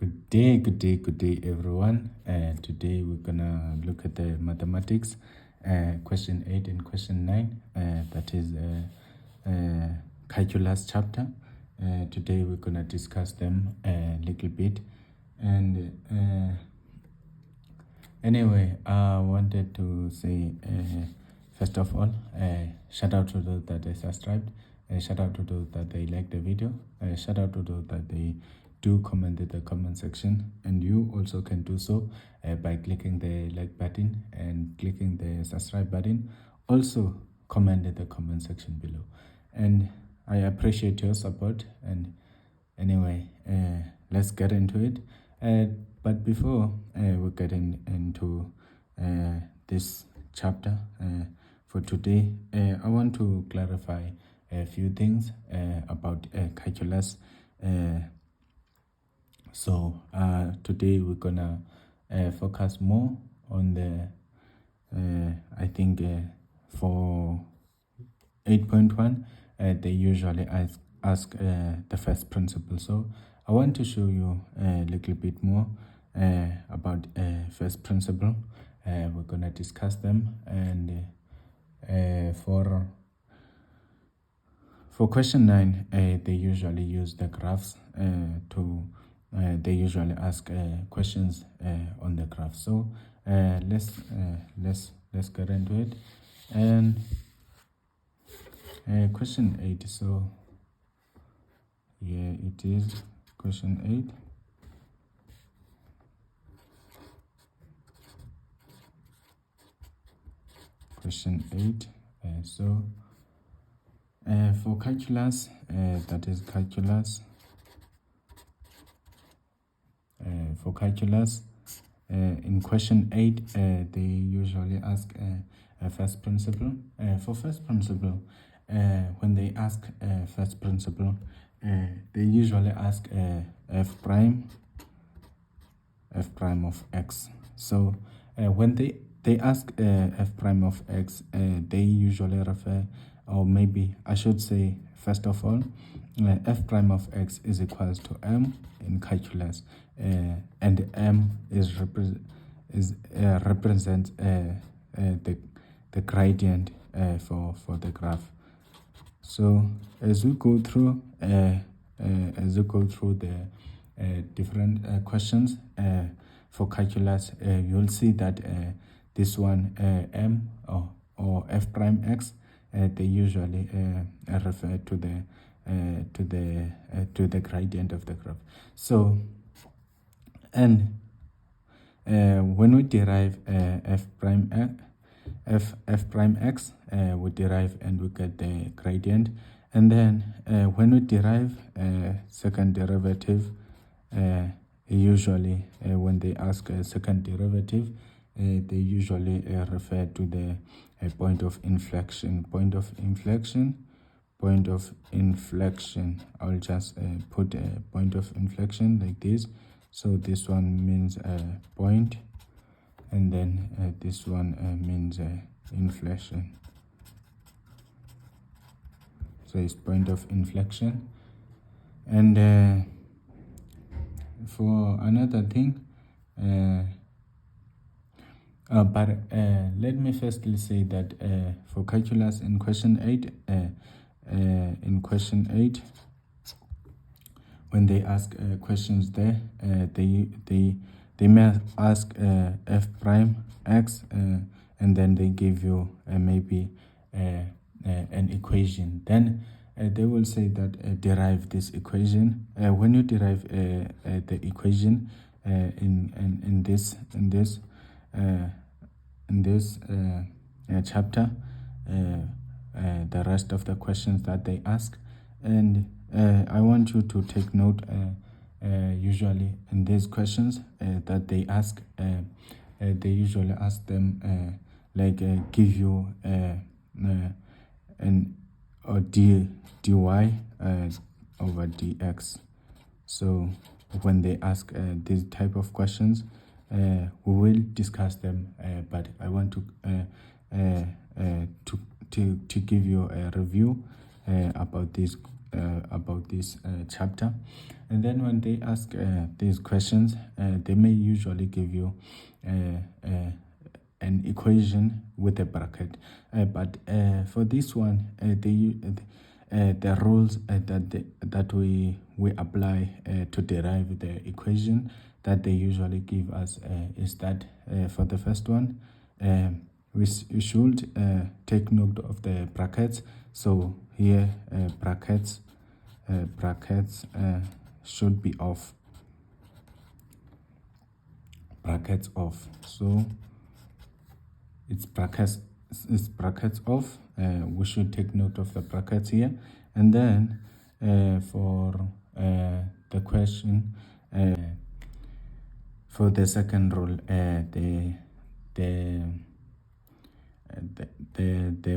Good day, everyone. Today we're gonna look at the mathematics, question 8 and question 9. That is calculus chapter. Today we're gonna discuss them a little bit. And anyway, I wanted to say first of all, shout out to those that they subscribed. Shout out to those that they like the video. Shout out to those that they do comment in the comment section, and you also can do so by clicking the like button and clicking the subscribe button. Also comment in the comment section below, and I appreciate your support. And anyway, let's get into it. But before we get into this chapter for today, I want to clarify a few things about calculus. So today we're gonna focus more on the I think for 8.1 they usually ask the first principle. So I want to show you a little bit more about first principle. We're gonna discuss them, and for question 9 they usually use the graphs they usually ask questions on the graph. So let's get into it. And question 8. So yeah, it is question 8. Question 8. So for calculus, that is calculus. For calculus, in question 8, they usually ask a first principle. For first principle, when they ask first principle, they usually ask f prime of x. So when they ask f prime of x, they usually refer, or maybe I should say, first of all, f prime of x is equals to m in calculus, and m represents the gradient for the graph. So as we go through the different questions for calculus, you'll see that this one, m or f prime x, they usually refer to the gradient of the graph. So, and when we derive f prime x, we derive and we get the gradient. And then when we derive second derivative, usually when they ask a second derivative, they usually refer to the point of inflection. I'll just put a point of inflection like this. So this one means point, and then this one means inflection. So it's point of inflection. And for another thing, but let me firstly say that for calculus in question 8, when they ask questions there, they may ask f prime x, and then they give you maybe an equation. Then they will say that derive this equation. When you derive the equation in this chapter, the rest of the questions that they ask, and I want you to take note, usually in these questions that they ask, they usually ask them like give you or dy over dx. So when they ask these type of questions, we will discuss them, but I want to give you a review about these about this chapter. And then when they ask these questions, they may usually give you an equation with a bracket, but for this one, the rules that we apply to derive the equation that they usually give us is that for the first one, we should take note of the brackets. So here brackets should be off. Brackets off. So it's brackets off. We should take note of the brackets here. And then for the question, for the second rule, the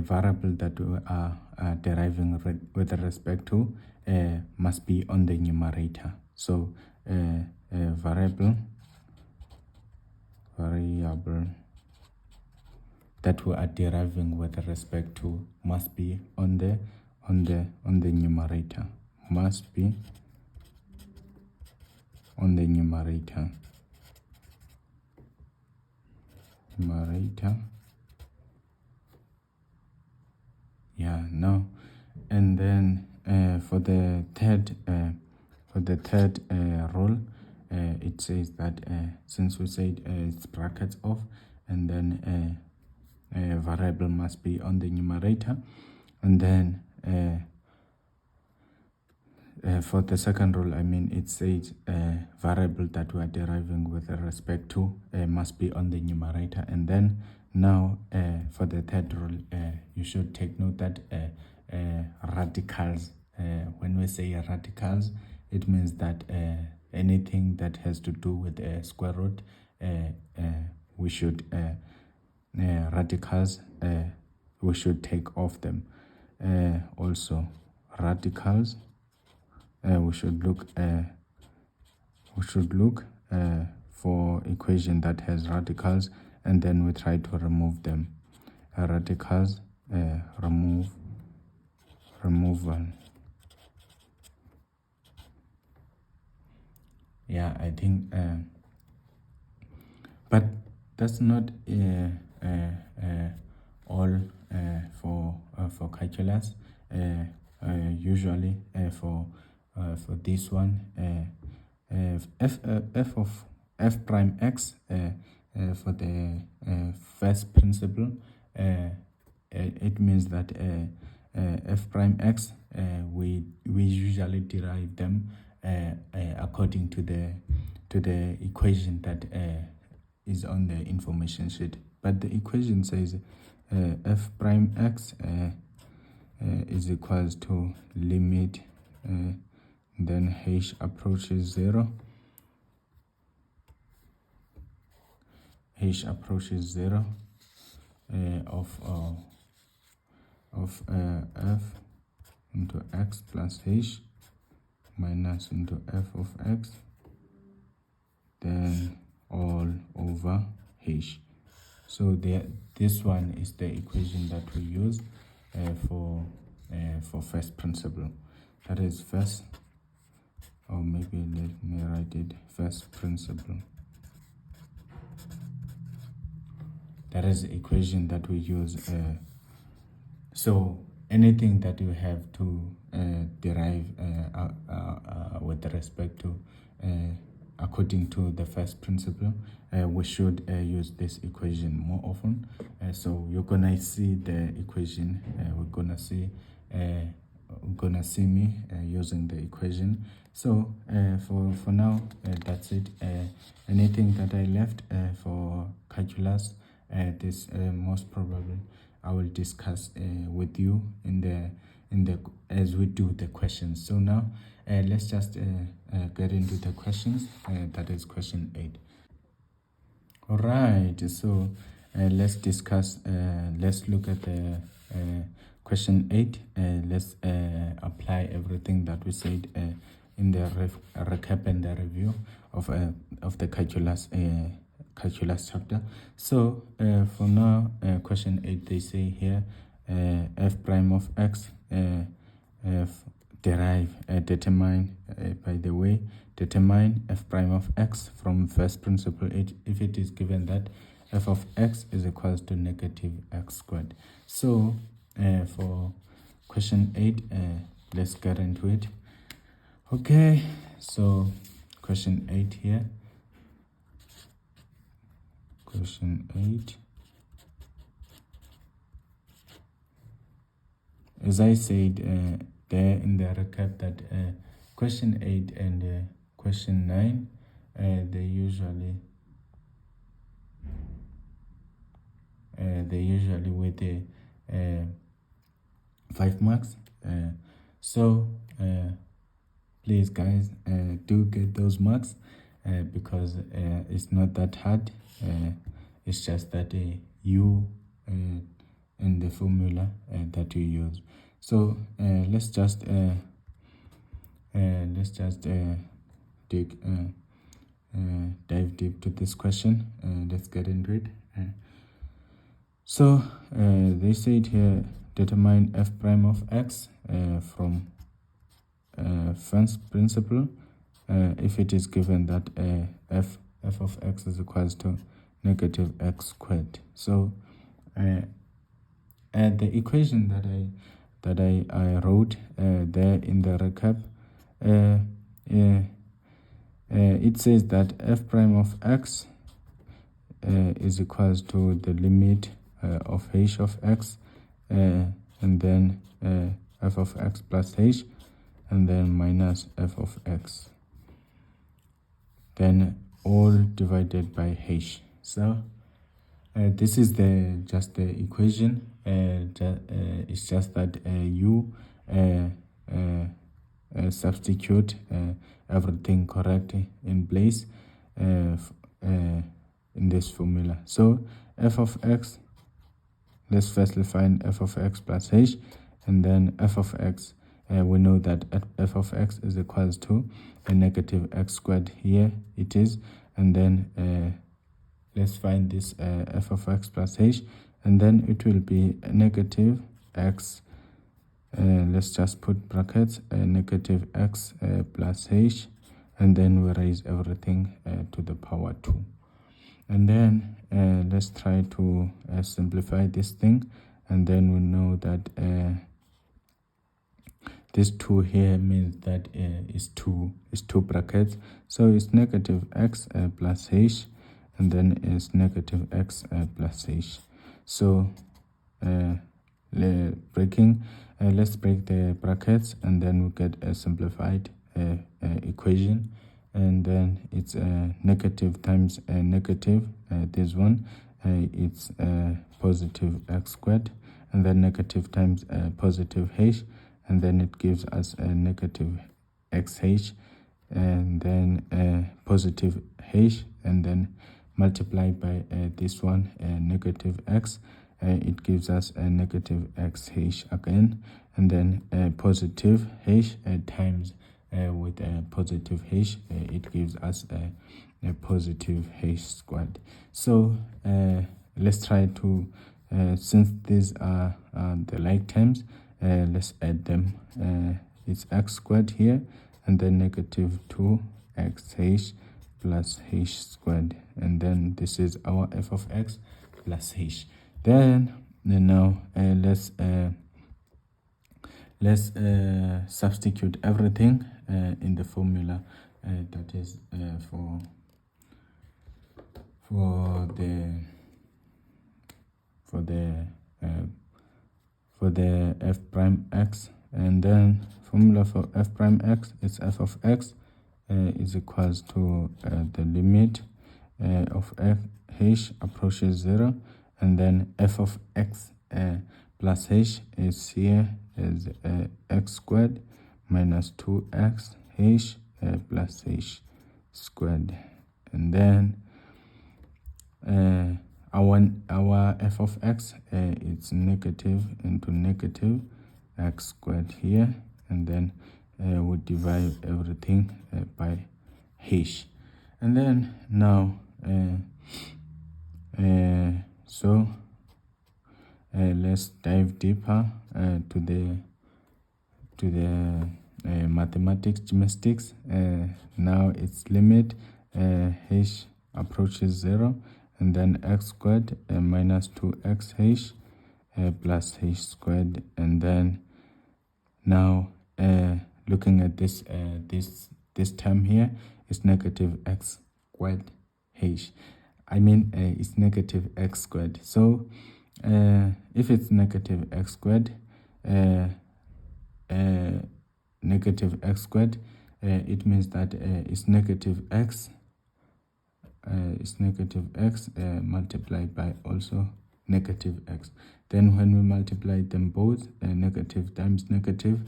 variable that we are deriving with respect to must be on the numerator. So variable that we are deriving with respect to must be on the numerator. Must be on the numerator. Yeah, no. And then for the third rule, it says that since we said it's brackets off, and then variable must be on the numerator, and then for the second rule, I mean, it says variable that we are deriving with respect to must be on the numerator. And then now for the third rule, you should take note that radicals, when we say radicals, it means that anything that has to do with a square root, we should radicals, we should take off them. Also radicals, we should look for equation that has radicals, and then we try to remove them. Radicals, removal. Yeah, I think but that's not all for calculus. Usually for this one, f prime x for the first principle, it means that f prime x, we usually derive them according to the equation that is on the information sheet. But the equation says f prime x is equals to limit then h approaches 0. H approaches 0 of f into x plus h minus into f of x, then all over h. So this one is the equation that we use for first principle. That is first, or maybe let me write it, first principle. That is the equation that we use. So anything that you have to derive with respect to according to the first principle, we should use this equation more often. So you're gonna see the equation. We're gonna see me using the equation. So for now, that's it. Anything that I left for calculus, this most probably I will discuss with you in the as we do the questions. So now let's just get into the questions. That is question 8. All right, so let's discuss, let's look at the question 8. Let's apply everything that we said in the recap and the review of the calculus chapter. So for now, question 8, they say here f prime of x, determine f prime of x from first principle if it is given that f of x is equals to negative x squared. So for question 8, let's get into it. Okay, so question 8 here. Question 8. As I said there in the recap that question 8 and question 9, they usually with the 5 marks. So please guys, do get those marks because it's not that hard. It's just that you in the formula that you use. So let's just dive deep to this question. Let's get into it. So they said here, determine f prime of x from first principle if it is given that f of x is equals to negative x squared. So the equation that I wrote there in the recap, it says that f prime of x is equals to the limit of h of x and then f of x plus h and then minus f of x, then all divided by h. So this is just the equation. It's just that you substitute everything correct in place in this formula. So f of x, let's firstly find f of x plus h, and then f of x, we know that f of x is equals to a negative x squared. Here it is. And then let's find this f of x plus h, and then it will be a negative x, let's just put brackets, negative x plus h, and then we raise everything to the power 2. And then let's try to simplify this thing, and then we know that this 2 here means that is two brackets, so it's negative x plus h, and then it's negative x plus h. So let's break the brackets, and then we get a simplified equation, and then it's negative times negative, this one, it's positive x squared, and then negative times positive h, and then it gives us a negative xh, and then positive h, and then multiplied by this one, negative x, it gives us a negative xh again, and then positive h times with a positive h, it gives us a positive h squared. So let's try to, since these are the like terms, let's add them. It's x squared here, and then negative 2xh plus h squared, and then this is our f of x plus h. Then now let's substitute everything in the formula that is for the f prime x, and then formula for f prime x is f of x is equals to the limit of h approaches 0, and then f of x plus h is here is x squared minus 2x h plus h squared, and then our f of x it's negative into negative x squared here, and then we divide everything by h. And then now so let's dive deeper to the mathematics gymnastics. Now its limit h approaches 0, and then x squared minus 2x h plus h squared. And then now looking at this this term here is negative x squared h. It's negative x squared. So if it's negative x squared, negative x squared, it means that it's negative x multiplied by also negative x. Then when we multiply them both, negative times negative,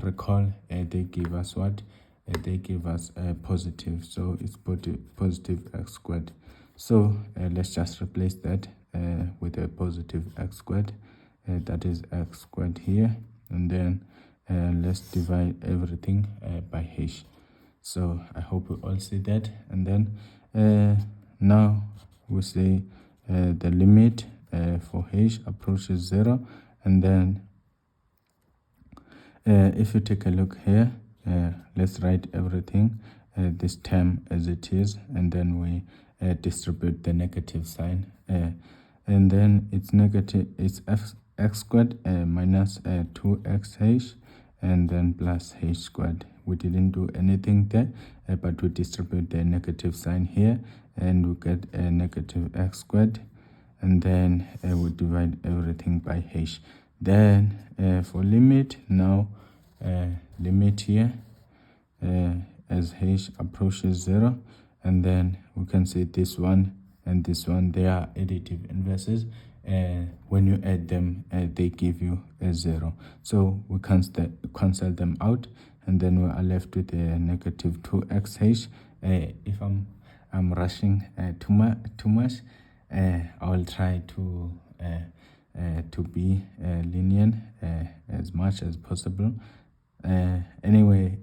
recall they give us what? They give us positive. So it's positive x squared. So let's just replace that with a positive x squared. That is x squared here. And then let's divide everything by h. So I hope we all see that. And then now we say the limit for h approaches 0. And then if you take a look here, let's write everything this term as it is, and then we distribute the negative sign, and then it's x squared minus 2xh, and then plus h squared. We didn't do anything there, but we distribute the negative sign here, and we get a negative x squared, and then we divide everything by h. Then for limit, now limit here as h approaches 0, and then we can say this one and this one, they are additive inverses. When you add them, they give you a 0. So we cancel them out, and then we are left with a negative 2xh. If I'm rushing too much, I will try to be lenient as much as possible. Anyway,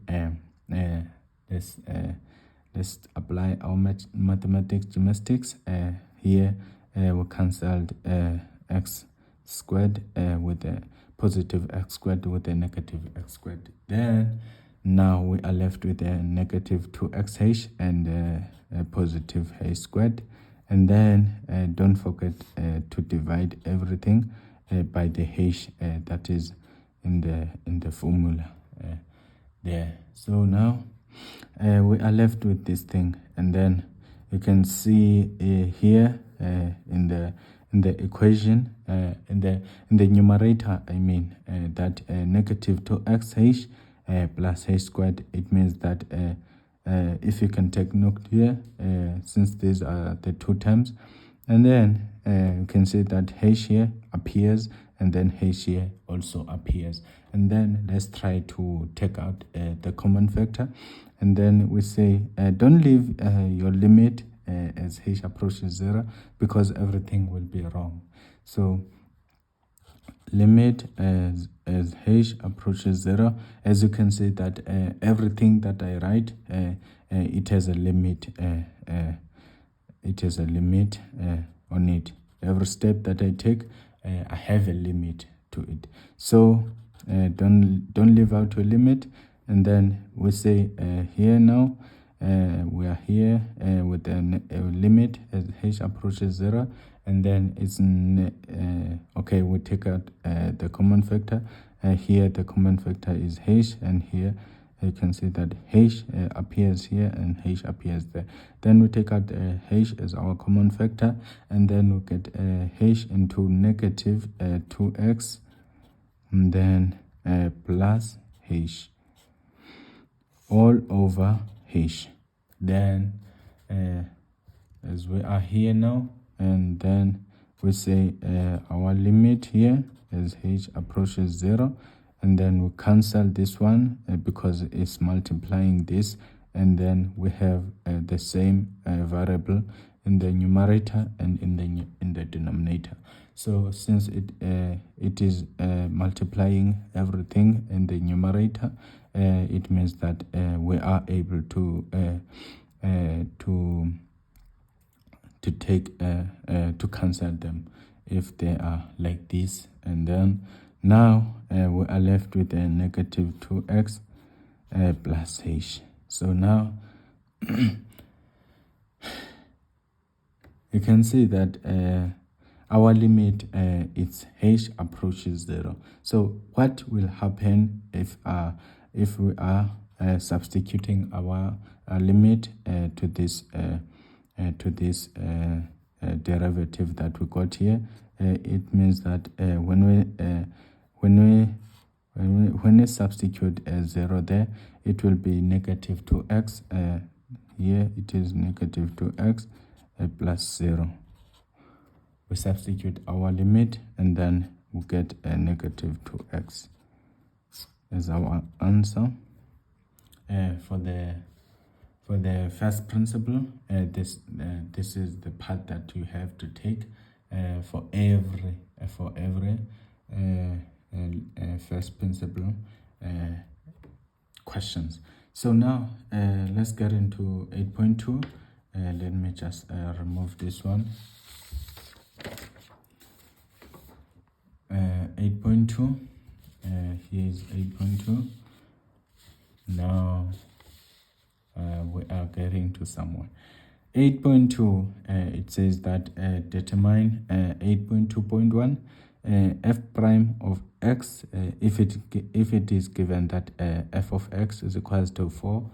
let's apply our mathematics gymnastics. Here we cancelled x squared with a positive x squared with a negative x squared. Then now we are left with a negative 2xh and a positive h squared. And then don't forget to divide everything by the h that is in the formula there. So now we are left with this thing, and then you can see here in the equation, in the numerator, that negative 2xh plus h squared. It means that if you can take note here, since these are the two terms, and then you can see that h here appears, and then h here also appears. And then let's try to take out the common factor, and then we say don't leave your limit as h approaches 0, because everything will be wrong. So limit as h approaches 0, as you can see that everything that I write, it has a limit. It has a limit on it. Every step that I take, I have a limit to it. So don't leave out your limit. And then we say here now, we are here with a limit as h approaches 0, and then it's okay, we take out the common factor. Here the common factor is h, and here you can see that h appears here and h appears there. Then we take out h as our common factor, and then we get h into negative 2x, and then plus h all over h. Then as we are here now, and then we say our limit here as h approaches 0, and then we cancel this one because it's multiplying this, and then we have the same variable in the numerator and in the denominator. So since it is multiplying everything in the numerator, it means that we are able to take to cancel them if they are like this. And then now we are left with a negative 2x plus h. So now you can see that our limit it's h approaches 0. So what will happen if we are substituting our limit to this derivative that we got here? It means that when we substitute 0 there, it will be negative 2x. Here it is negative 2x plus 0. We substitute our limit and then we get a negative 2x as our answer. For the first principle, this is the part that you have to take for every first principle questions. So now let's get into 8.2. Let me just remove this one. 8.2. Here is 8.2. Now we are getting to somewhere. 8.2, it says that determine 8.2.1 f prime of x if it is given that f of x is equals to 4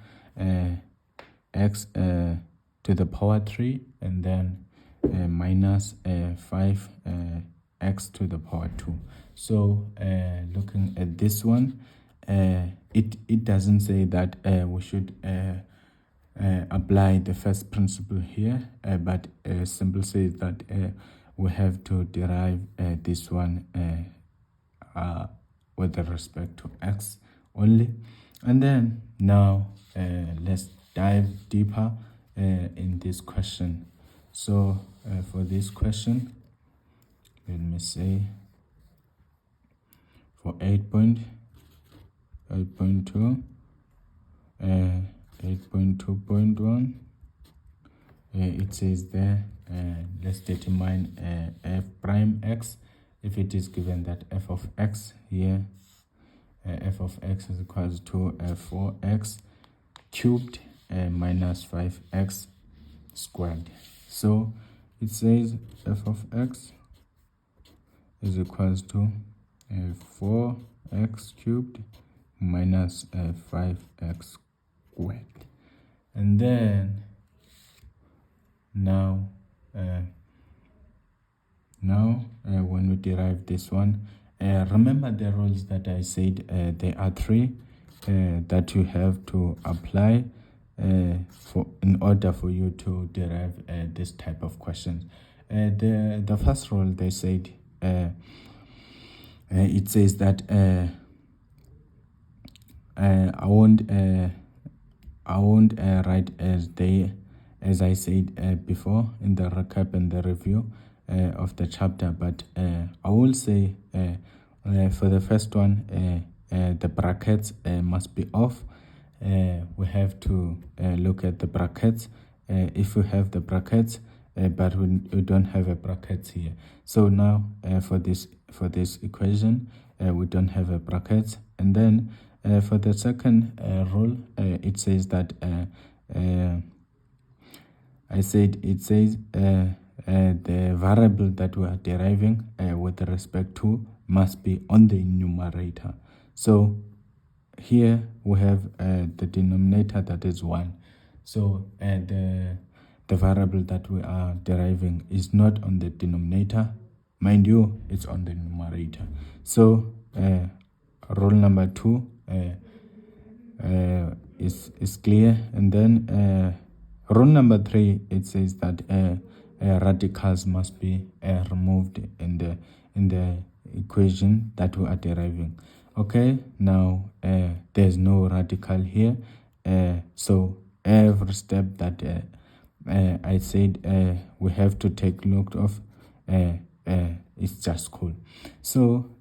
x to the power 3 and then minus 5 x to the power 2. So looking at this one, it doesn't say that we should apply the first principle here, but simply says that we have to derive this one with respect to x only. And then now let's dive deeper in this question. So for this question, let me say for 8.2 8.2.1, it says there let's determine f prime x if it is given that f of x here f of x is equals to 4x cubed minus 5x squared. So it says f of x is equals to 4x cubed minus 5x squared. And then now when we derive this one, remember the rules that I said there are 3 that you have to apply in order for you to derive this type of questions. The first rule they said, it says that I won't write as I said before in the recap and the review of the chapter, but I will say for the first one the brackets must be off. We have to look at the brackets if we have the brackets, but we don't have a brackets here. So now for this equation we don't have a brackets. And then for the second rule, it says that it says the variable that we are deriving with respect to must be on the numerator. So here we have the denominator that is 1. So the variable that we are deriving is not on the denominator. Mind you, it's on the numerator. So rule number 2 is clear. And then rule number 3, it says that radicals must be removed in the equation that we are deriving. Okay, now there's no radical here, so every step that I said we have to take note of, it's just cool. So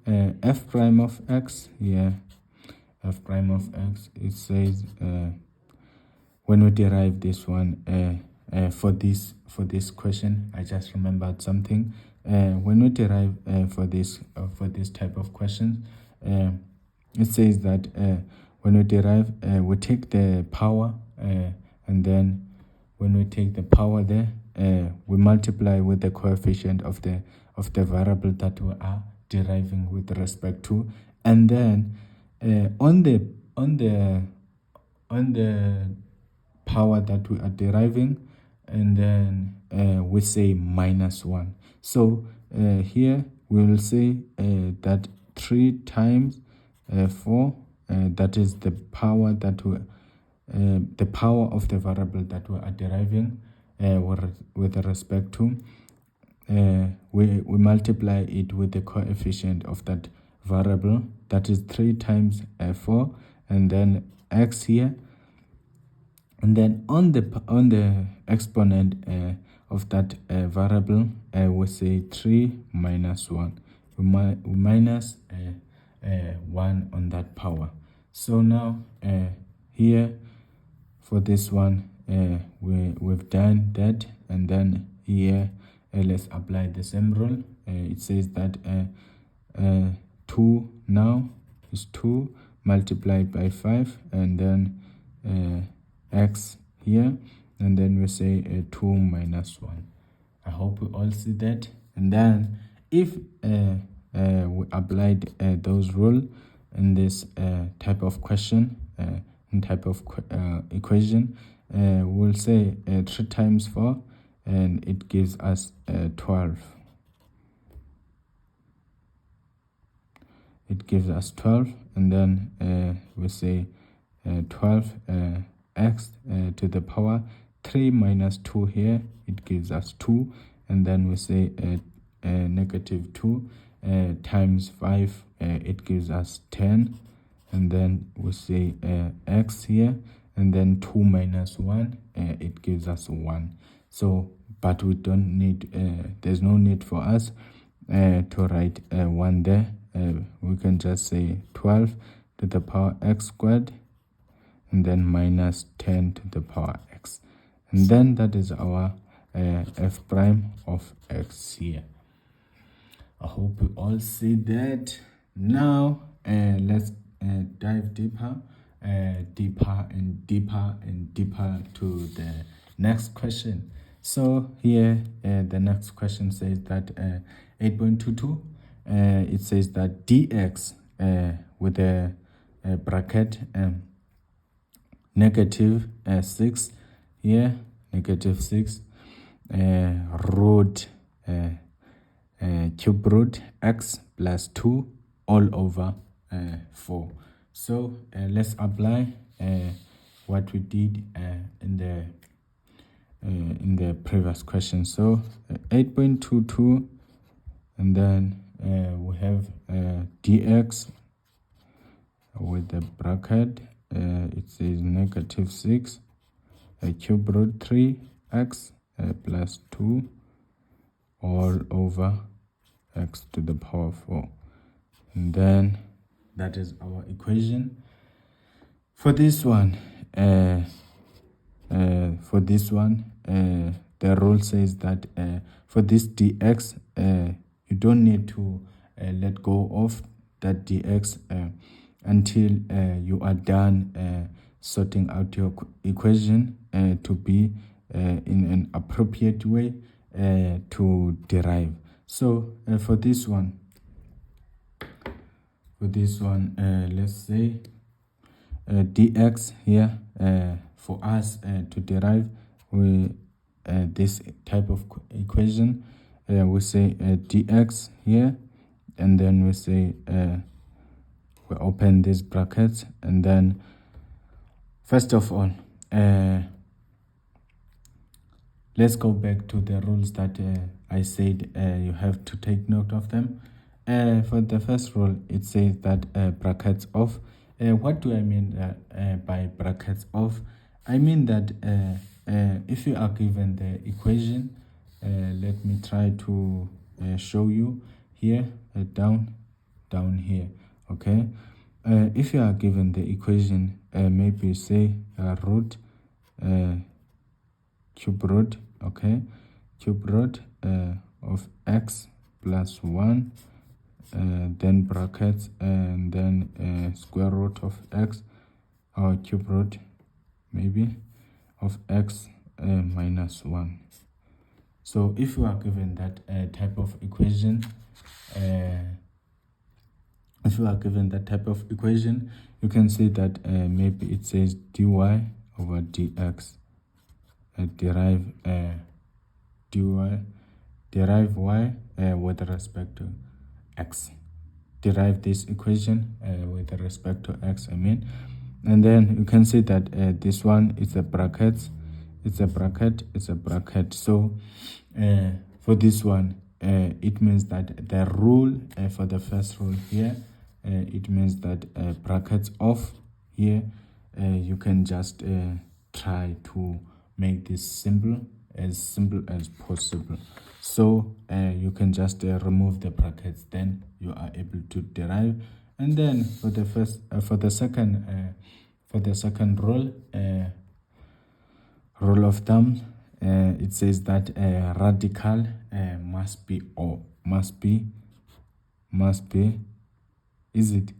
f prime of x here, f prime of x, it says when we derive this one for this question, I just remembered something. When we derive for this type of questions, it says that when we derive, we take the power, and then when we take the power there, we multiply with the coefficient of the variable that we are deriving with respect to, and then on the power that we are deriving, and then we say -1. So here we will say that 3 times 4, that is the power that we the power of the variable that we are deriving with respect to. We multiply it with the coefficient of that variable, that is 3 times 4, and then x here, and then on the exponent of that variable, we say 3 minus 1. We minus 1 on that power. So now here for this one, we've done that, and then here let's apply the same rule. It says that 2 now is 2 multiplied by 5, and then x here, and then we say 2 minus 1. I hope we all see that. And then if we applied those rules in this type of question, in type of equation, we'll say 3 times 4, and it gives us 12. It gives us 12, and then we say 12 x to the power 3 minus 2 here, it gives us 2, and then we say negative 2 times 5, it gives us 10, and then we say x here, and then 2 minus 1, it gives us 1. So but we don't need, there's no need for us to write 1 there. We can just say 12 to the power x squared, and then minus 10 to the power x, and then that is our f prime of x here. I hope you all see that. Now let's dive deeper and deeper to the next question. So here the next question says that 8.22, it says that dx with a bracket negative 6 here, negative 6 root cube root x plus 2 all over 4. So let's apply what we did in the previous question. So 8.22, and then we have dx with the bracket, it says negative 6 cube root 3x plus 2 all over x to the power 4, and then that is our equation. For this one, the rule says that for this dx, you don't need to let go of that dx until you are done sorting out your equation to be in an appropriate way to derive. So for this one, let's say dx here, for us to derive this type of equation, we say dx here, and then we say we open these brackets, and then first of all let's go back to the rules that I said you have to take note of them. For the first rule, it says that brackets off. What do I mean by brackets off? I mean that if you are given the equation, let me try to show you here, down here, okay? If you are given the equation, maybe say root cube root, okay, cube root of x plus 1, then brackets, and then square root of x or cube root maybe of x minus 1. So if you are given that type of equation, you can see that maybe it says dy over dx, derive y with respect to x. Derive this equation with respect to x, and then you can see that this one is a bracket, it's a bracket. So for this one, it means that the rule for the first rule here, it means that brackets off here, you can just try to make this simple as possible. So you can just remove the brackets, then you are able to derive. And then for the second rule, rule of thumb, it says that radical must be, is it?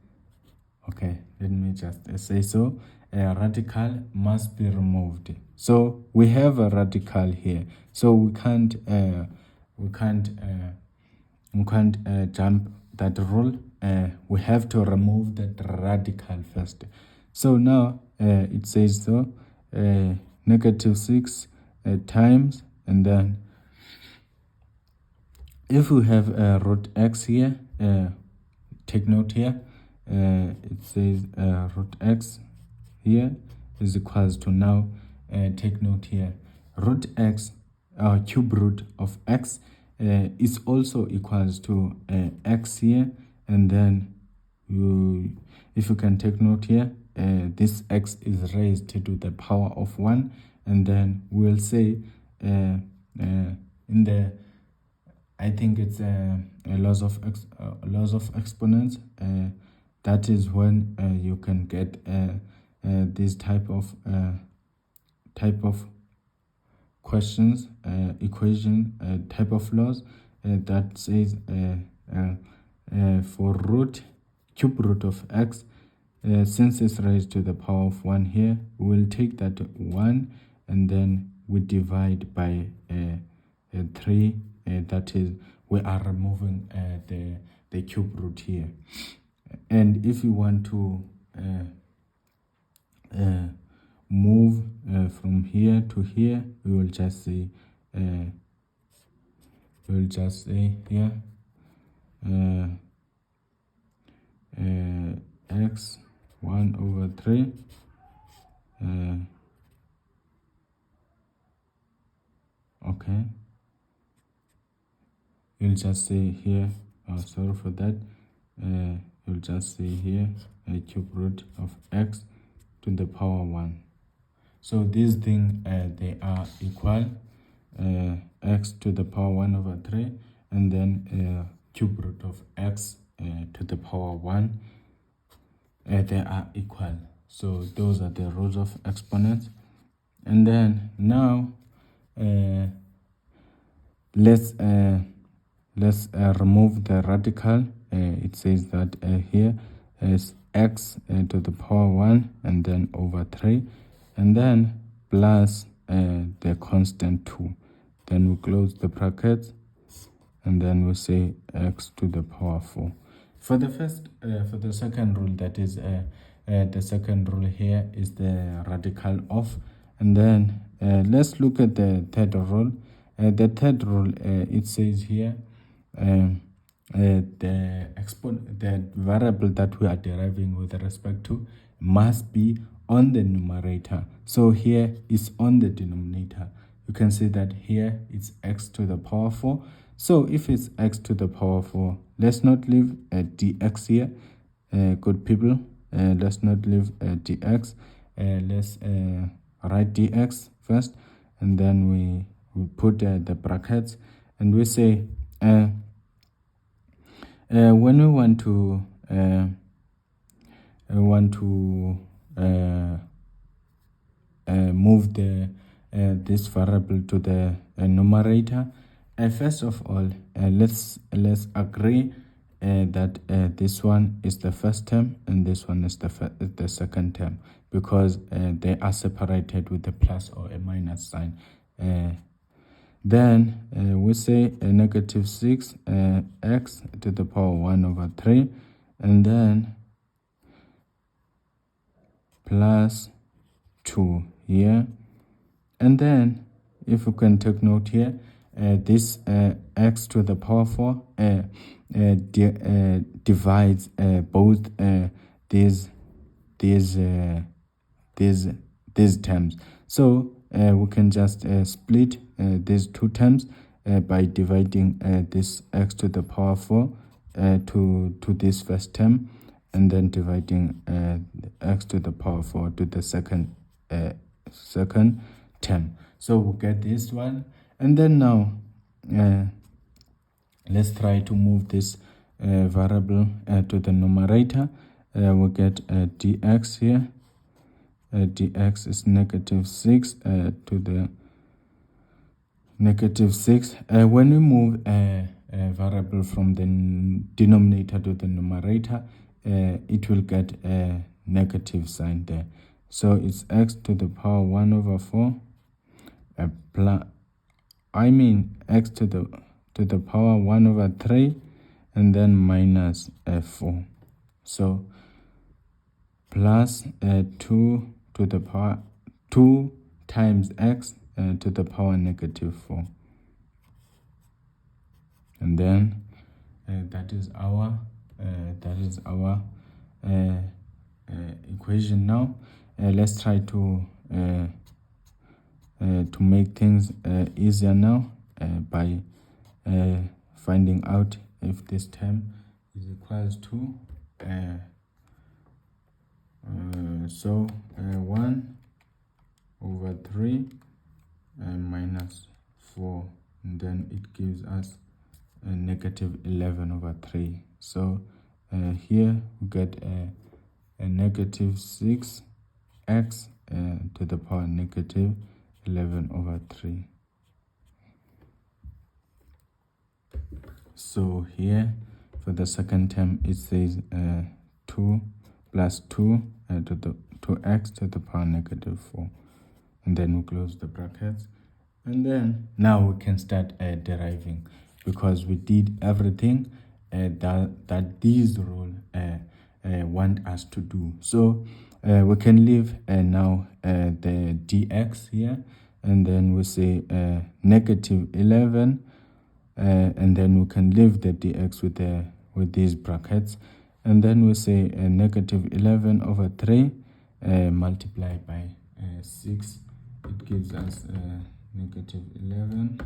Okay, let me just say so. A radical must be removed. So we have a radical here. So we can't jump that rule. We have to remove that radical first. So now it says so -6 times, and then if we have root x here, take note here, it says root x here is equals to, now take note here, root x, cube root of x is also equals to x here, and then if you can take note here, this x is raised to the power of 1, and then we'll say in the, I think it's a laws of exponents, that is when you can get this type of questions, equation, type of laws that says for cube root of x, since it's raised to the power of 1 here, we'll take that 1 and then we divide by 3. That is, we are removing the cube root here. And if you want to move from here to here, we will just say here x 1/3 okay, you'll just say here, sorry for that, you'll just say here a cube root of x to the power 1. So these things, they are equal, x to the power 1/3, and then cube root of x to the power 1, they are equal. So those are the rules of exponents. And then now let's remove the radical. It says that here is x to the power 1 and then over 3, and then plus the constant 2. Then we close the brackets, and then we say x to the power 4. For the second rule, that is the second rule here is the radical of. And then let's look at the third rule. The third rule, it says here the variable that we are deriving with respect to must be on the numerator. So here is on the denominator. You can see that here it's x to the power 4. So if it's x to the power 4, let's not leave dx here. Good people, let's not leave dx. Let's write dx first, and then we put the brackets, and we say when we want to move this variable to the numerator, first of all, let's agree that this one is the first term and this one is the second term, because they are separated with a plus or a minus sign. Then we say a negative 6 x to the power 1 over 3, and then plus 2 here. And then if you can take note here, this x to the power 4 divides both these terms. So we can just split these two terms by dividing this x to the power 4 to this first term, and then dividing x to the power 4 to the second term. So we'll get this one. And then now let's try to move this variable to the numerator. We'll get dx here. Dx is negative 6 to the negative 6. When we move a variable from the denominator to the numerator, it will get a negative sign there. So it's x to the power 1 over 4 x to the power 1 over 3, and then minus 4. So plus 2 to the power 2 times x to the power negative 4. And then that is our equation now. Let's try to make things easier now by finding out if this term is equals to 1 over 3 minus 4, and then it gives us a negative 11 over 3. So here we get a negative 6x to the power negative 11 over 3. So here for the second term it says 2 plus 2 to 2x to the power negative 4, and then we close the brackets. And then now we can start deriving, because we did everything that these rules want us to do. So we can leave now the dx here, and then we say negative 11, and then we can leave the dx with these brackets, and then we say negative 11 over 3 multiplied by 6. It gives us negative 11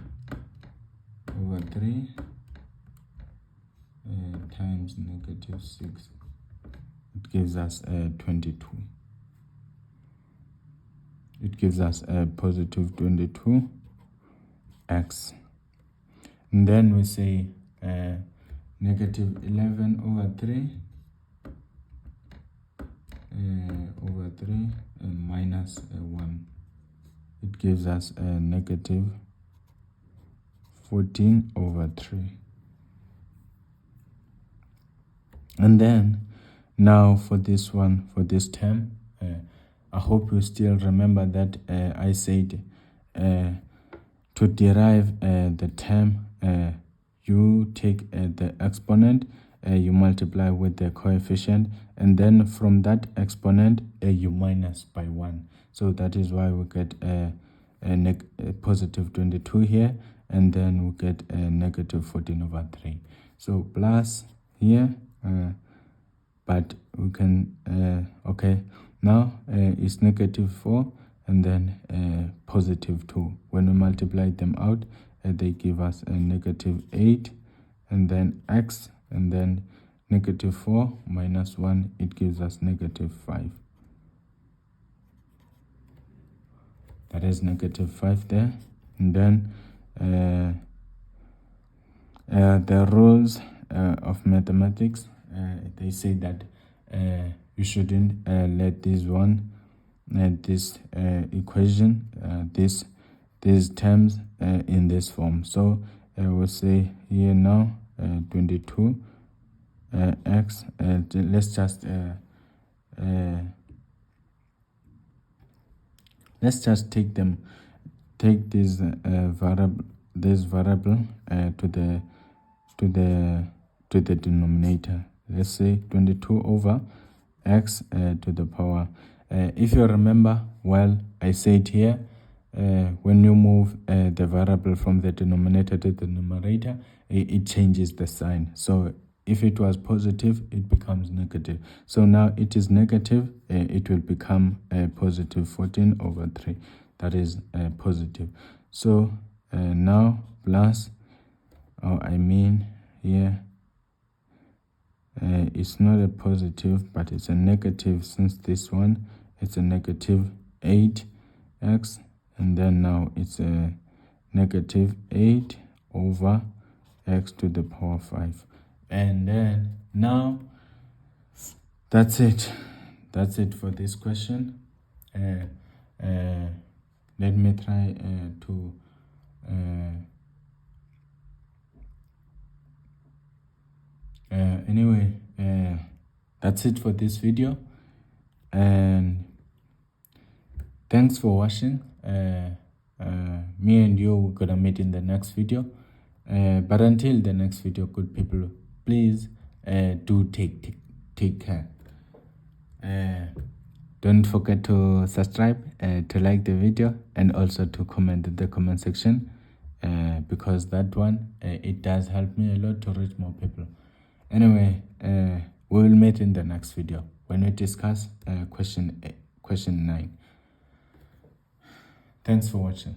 over 3 times negative 6. It gives us 22. It gives us a positive 22x. And then we say negative 11 over 3 minus 1. It gives us a negative 14 over 3. And then now for this one, for this term, I hope you still remember that I said to derive the term, you take the exponent, you multiply with the coefficient, and then from that exponent you minus by 1. So that is why we get a positive 22 here, and then we get a negative 14 over 3. So plus here, but we can okay, now it's negative 4 and then positive 2. When we multiply them out, they give us a negative 8, and then x, and then negative 4 minus 1, it gives us negative 5. That is negative 5 there. And then the rules of mathematics, they say that you shouldn't let this equation, these terms in this form. So we'll say here now 22 x. Let's just take this variable to the denominator. Let's say 22 over x to the power. If you remember well, I said here, when you move the variable from the denominator to the numerator, it changes the sign. So if it was positive, it becomes negative. So now it is negative, it will become positive 14 over 3. That is positive. So now plus, here, it's not a positive, but it's a negative, since this one, it's a negative 8x, and then now it's a negative 8 over x to the power 5. And then now that's it for this question. Let me try to anyway, that's it for this video, and thanks for watching. Me and you, we're gonna meet in the next video, but until the next video, good people, please do take care. Don't forget to subscribe, to like the video, and also to comment in the comment section, because that one, it does help me a lot to reach more people. Anyway, we will meet in the next video when we discuss question 9. Thanks for watching.